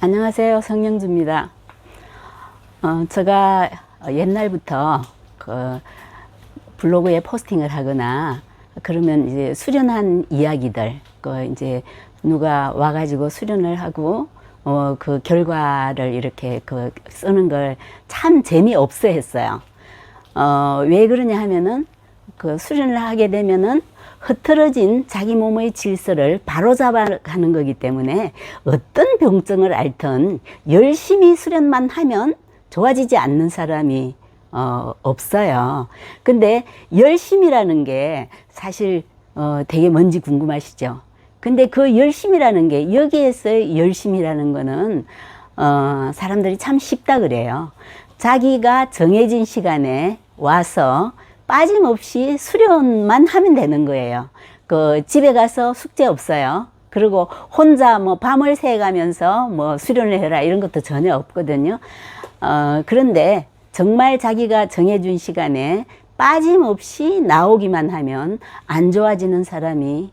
안녕하세요. 성영주입니다. 제가 옛날부터 블로그에 포스팅을 하거나 그러면 이제 수련한 이야기들, 이제 누가 와가지고 수련을 하고 그 결과를 이렇게 쓰는 걸 참 재미없어 했어요. 왜 그러냐 하면은 수련을 하게 되면은 흐트러진 자기 몸의 질서를 바로잡아가는 거기 때문에 어떤 병증을 앓든 열심히 수련만 하면 좋아지지 않는 사람이 없어요. 근데 열심이라는 게 사실 되게 뭔지 궁금하시죠? 근데 그 열심이라는 게 여기에서의 열심이라는 거는 사람들이 참 쉽다 그래요. 자기가 정해진 시간에 와서 빠짐없이 수련만 하면 되는 거예요. 집에 가서 숙제 없어요. 그리고 혼자 밤을 새가면서 수련을 해라 이런 것도 전혀 없거든요. 그런데 정말 자기가 정해준 시간에 빠짐없이 나오기만 하면 안 좋아지는 사람이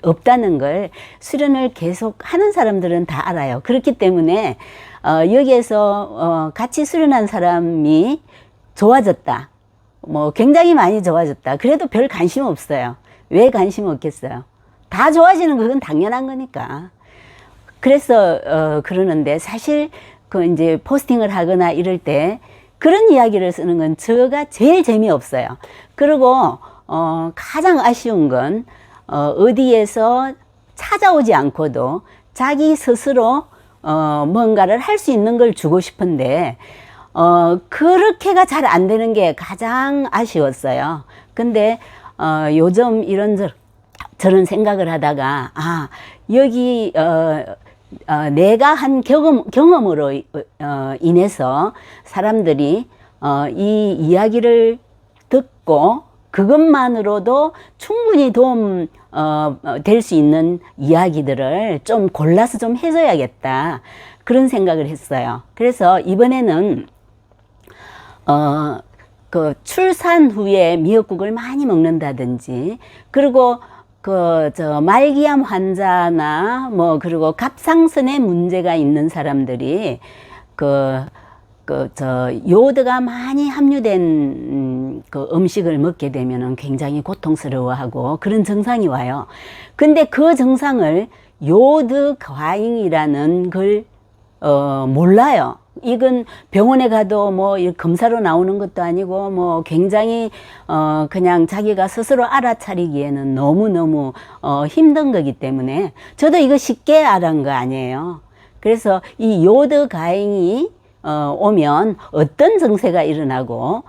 없다는 걸 수련을 계속 하는 사람들은 다 알아요. 그렇기 때문에 여기에서 같이 수련한 사람이 좋아졌다. 굉장히 많이 좋아졌다. 그래도 별 관심 없어요. 왜 관심 없겠어요? 다 좋아지는 그건 당연한 거니까. 그래서 그러는데 사실 이제 포스팅을 하거나 이럴 때 그런 이야기를 쓰는 건 저가 제일 재미없어요. 그리고 가장 아쉬운 건 어디에서 찾아오지 않고도 자기 스스로 뭔가를 할 수 있는 걸 주고 싶은데 그렇게가 잘 안 되는 게 가장 아쉬웠어요. 근데 요즘 저런 생각을 하다가 여기 내가 한 경험으로 인해서 사람들이 이 이야기를 듣고 그것만으로도 충분히 도움 될 수 있는 이야기들을 좀 골라서 좀 해줘야겠다 그런 생각을 했어요. 그래서 이번에는 출산 후에 미역국을 많이 먹는다든지, 그리고 말기암 환자나 그리고 갑상선에 문제가 있는 사람들이 요오드가 많이 함유된 음식을 먹게 되면은 굉장히 고통스러워하고 그런 증상이 와요. 근데 그 증상을 요오드 과잉이라는 걸 몰라요. 이건 병원에 가도 검사로 나오는 것도 아니고 굉장히 그냥 자기가 스스로 알아차리기에는 너무너무 힘든 거기 때문에 저도 이거 쉽게 알은 거 아니에요. 그래서 이 요오드 과잉이 오면 어떤 증세가 일어나고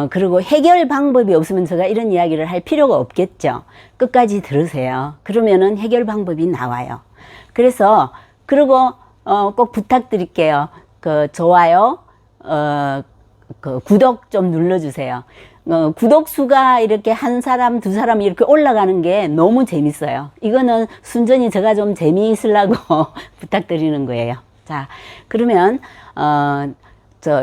그리고 해결 방법이 없으면 제가 이런 이야기를 할 필요가 없겠죠. 끝까지 들으세요. 그러면은 해결 방법이 나와요. 그래서 그리고 꼭 부탁드릴게요. 좋아요, 구독 좀 눌러주세요. 구독 수가 이렇게 한 사람, 두 사람 이렇게 올라가는 게 너무 재밌어요. 이거는 순전히 제가 좀 재미있으려고 부탁드리는 거예요. 자, 그러면,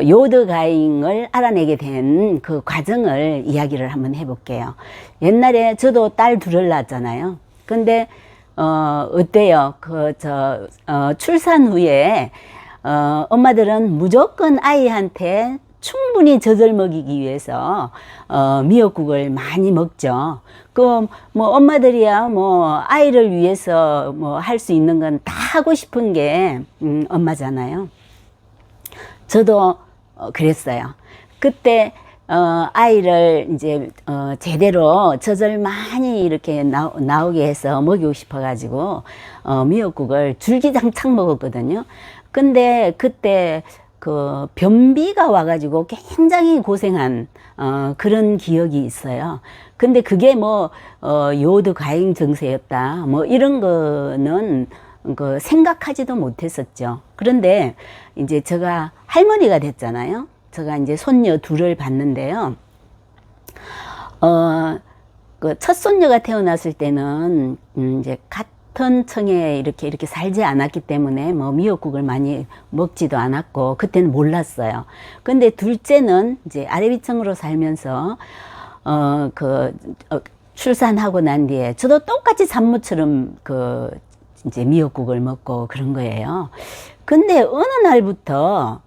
요오드 과잉을 알아내게 된 그 과정을 이야기를 한번 해볼게요. 옛날에 저도 딸 둘을 낳았잖아요. 근데, 어때요? 출산 후에, 엄마들은 무조건 아이한테 충분히 젖을 먹이기 위해서, 미역국을 많이 먹죠. 엄마들이야, 아이를 위해서 할 수 있는 건 다 하고 싶은 게, 엄마잖아요. 저도, 그랬어요. 그때, 아이를 이제, 제대로 젖을 많이 이렇게 나오게 해서 먹이고 싶어가지고, 미역국을 줄기장창 먹었거든요. 근데 그때 변비가 와가지고 굉장히 고생한, 그런 기억이 있어요. 근데 그게 요오드 과잉 증세였다. 이런 거는, 생각하지도 못했었죠. 그런데 이제 제가 할머니가 됐잖아요. 제가 이제 손녀 둘을 봤는데요. 첫 손녀가 태어났을 때는, 이제 같은 층에 이렇게 살지 않았기 때문에 미역국을 많이 먹지도 않았고, 그때는 몰랐어요. 근데 둘째는 이제 아래위층으로 살면서, 출산하고 난 뒤에 저도 똑같이 산모처럼 이제 미역국을 먹고 그런 거예요. 근데 어느 날부터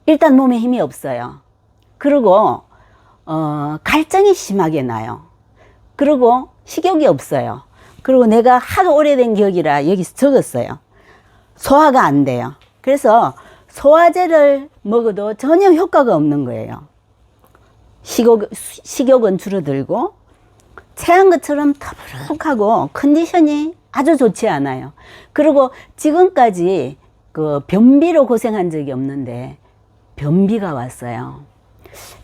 일단 몸에 힘이 없어요. 그리고 갈증이 심하게 나요. 그리고 식욕이 없어요. 그리고 내가 하도 오래된 기억이라 여기서 적었어요. 소화가 안 돼요. 그래서 소화제를 먹어도 전혀 효과가 없는 거예요. 식욕은 줄어들고 체한 것처럼 터부룩하고 컨디션이 아주 좋지 않아요. 그리고 지금까지 그 변비로 고생한 적이 없는데 변비가 왔어요.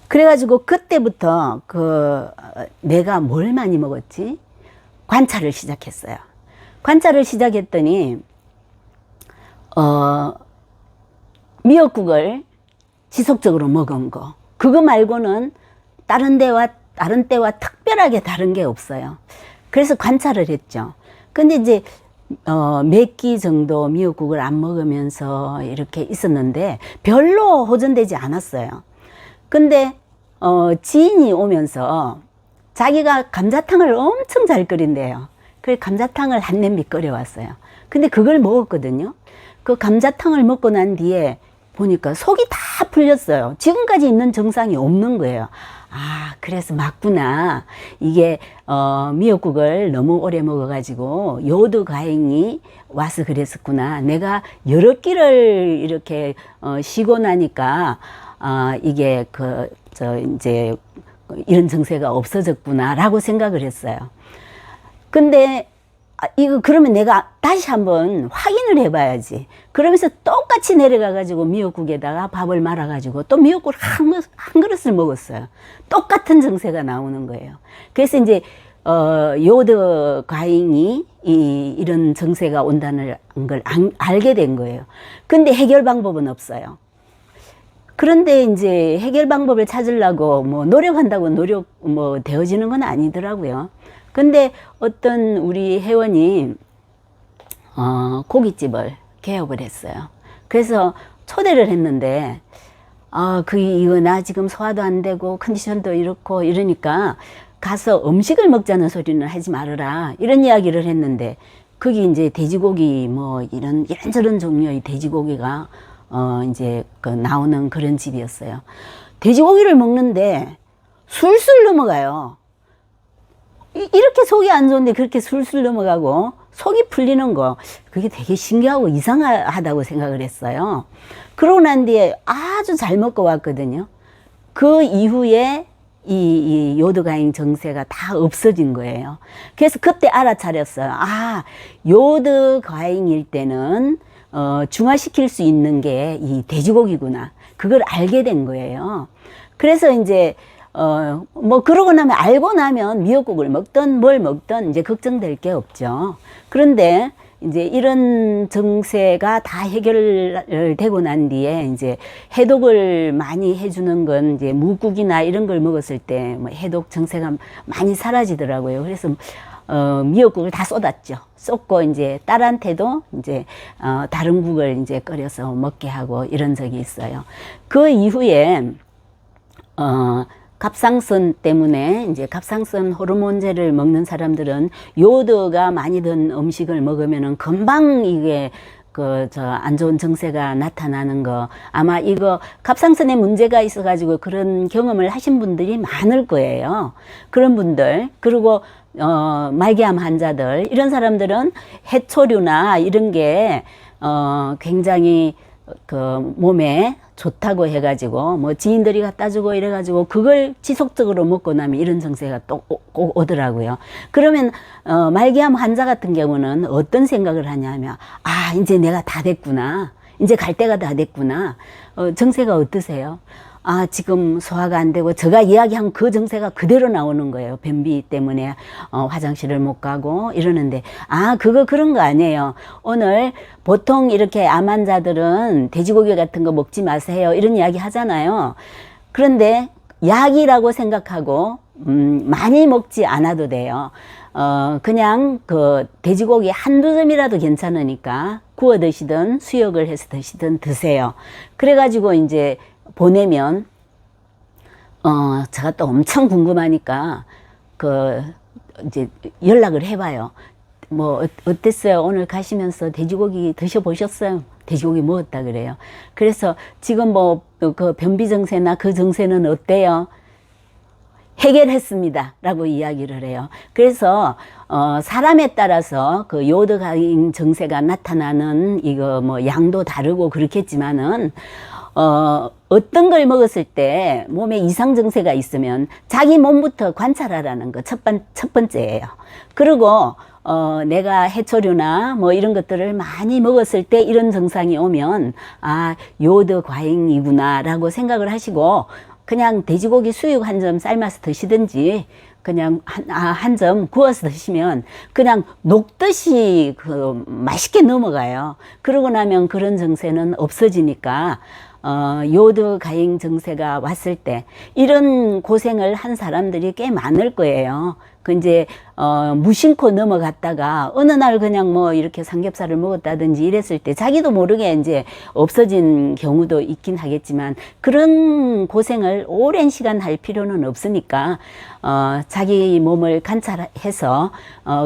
그래가지고 그때부터 내가 뭘 많이 먹었지? 관찰을 시작했어요. 관찰을 시작했더니 미역국을 지속적으로 먹은 거, 그거 말고는 다른 때와 특별하게 다른 게 없어요. 그래서 관찰을 했죠. 근데 이제 몇 끼 정도 미역국을 안 먹으면서 이렇게 있었는데 별로 호전되지 않았어요. 근데 지인이 오면서 자기가 감자탕을 엄청 잘 끓인대요. 그래서 감자탕을 한 냄비 끓여왔어요. 근데 그걸 먹었거든요. 그 감자탕을 먹고 난 뒤에 보니까 속이 다 풀렸어요. 지금까지 있는 증상이 없는 거예요. 아, 그래서 맞구나. 이게 미역국을 너무 오래 먹어가지고 요드 과잉이 와서 그랬었구나. 내가 여러 끼를 이렇게 쉬고 나니까 이게 이제 이런 증세가 없어졌구나라고 생각을 했어요. 근데 이거 그러면 내가 다시 한번 확인을 해봐야지. 그러면서 똑같이 내려가가지고 미역국에다가 밥을 말아가지고 또 미역국을 한 그릇을 먹었어요. 똑같은 증세가 나오는 거예요. 그래서 이제 요드 과잉이 이런 증세가 온다는 걸 알게 된 거예요. 근데 해결 방법은 없어요. 그런데 이제 해결 방법을 찾으려고 뭐 노력한다고 되어지는 건 아니더라고요. 근데 어떤 우리 회원이 고깃집을 개업을 했어요. 그래서 초대를 했는데 이거 나 지금 소화도 안 되고 컨디션도 이렇고 이러니까 가서 음식을 먹자는 소리는 하지 말아라, 이런 이야기를 했는데, 거기 이제 돼지고기 이런저런 종류의 돼지고기가 이제 나오는 그런 집이었어요. 돼지고기를 먹는데 술술 넘어가요. 이렇게 속이 안 좋은데 그렇게 술술 넘어가고 속이 풀리는 거, 그게 되게 신기하고 이상하다고 생각을 했어요. 그러고 난 뒤에 아주 잘 먹고 왔거든요. 그 이후에 이 요드과잉 증세가 다 없어진 거예요. 그래서 그때 알아차렸어요. 아, 요드과잉일 때는 중화시킬 수 있는 게 이 돼지고기구나. 그걸 알게 된 거예요. 그래서 이제 그러고 나면, 알고 나면 미역국을 먹든 뭘 먹든 이제 걱정될 게 없죠. 그런데 이제 이런 증세가 다 해결되고 난 뒤에 이제 해독을 많이 해주는 건 이제 묵국이나 이런 걸 먹었을 때 해독 증세가 많이 사라지더라고요. 그래서 미역국을 다 쏟았죠. 쏟고 이제 딸한테도 이제 다른 국을 이제 끓여서 먹게 하고 이런 적이 있어요. 그 이후에 갑상선 때문에 이제 갑상선 호르몬제를 먹는 사람들은 요드가 많이 든 음식을 먹으면은 금방 이게 안 좋은 증세가 나타나는 거, 아마 이거 갑상선에 문제가 있어가지고 그런 경험을 하신 분들이 많을 거예요. 그런 분들, 그리고 말기암 환자들, 이런 사람들은 해초류나 이런 게 굉장히 몸에 좋다고 해가지고 지인들이 갖다 주고 이래가지고 그걸 지속적으로 먹고 나면 이런 증세가 또 오더라고요. 그러면 말기암 환자 같은 경우는 어떤 생각을 하냐면, 아, 이제 내가 다 됐구나, 이제 갈 때가 다 됐구나. 증세가 어떠세요? 아, 지금 소화가 안 되고, 제가 이야기한 그 증세가 그대로 나오는 거예요. 변비 때문에 화장실을 못 가고 이러는데, 그런 거 아니에요. 오늘 보통 이렇게 암 환자들은 돼지고기 같은 거 먹지 마세요, 이런 이야기 하잖아요. 그런데 약이라고 생각하고 많이 먹지 않아도 돼요. 그냥 돼지고기 한두 점이라도 괜찮으니까 구워 드시든 수육을 해서 드시든 드세요. 그래가지고 이제 보내면 제가 또 엄청 궁금하니까 이제 연락을 해봐요. 뭐 어땠어요? 오늘 가시면서 돼지고기 드셔보셨어요? 돼지고기 먹었다 그래요. 그래서 지금 뭐 그 변비 증세나 그 증세는 어때요? 해결했습니다. 라고 이야기를 해요. 그래서, 사람에 따라서 그 요드 과잉 증세가 나타나는 이거 뭐 양도 다르고 그렇겠지만은, 어떤 걸 먹었을 때 몸에 이상 증세가 있으면 자기 몸부터 관찰하라는 거 첫 번째예요. 그리고, 내가 해초류나 뭐 이런 것들을 많이 먹었을 때 이런 증상이 오면, 아, 요드 과잉이구나 라고 생각을 하시고, 그냥 돼지고기 수육 한 점 삶아서 드시든지 그냥 한 점 구워서 드시면 그냥 녹듯이 그 맛있게 넘어가요. 그러고 나면 그런 증세는 없어지니까 요드 과잉 증세가 왔을 때 이런 고생을 한 사람들이 꽤 많을 거예요. 그 이제 무심코 넘어갔다가 어느 날 그냥 뭐 이렇게 삼겹살을 먹었다든지 이랬을 때 자기도 모르게 이제 없어진 경우도 있긴 하겠지만 그런 고생을 오랜 시간 할 필요는 없으니까 자기 몸을 관찰해서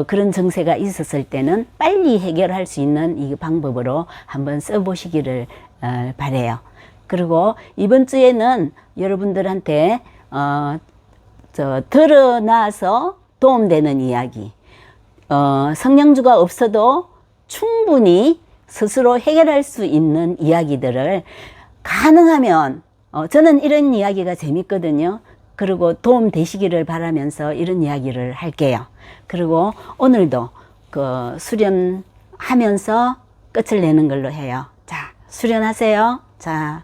그런 증세가 있었을 때는 빨리 해결할 수 있는 이 방법으로 한번 써보시기를 바래요. 그리고 이번 주에는 여러분들한테 드러나서 도움되는 이야기, 성령주가 없어도 충분히 스스로 해결할 수 있는 이야기들을 가능하면 저는 이런 이야기가 재밌거든요. 그리고 도움 되시기를 바라면서 이런 이야기를 할게요. 그리고 오늘도 그 수련하면서 끝을 내는 걸로 해요. 자, 수련하세요. 자.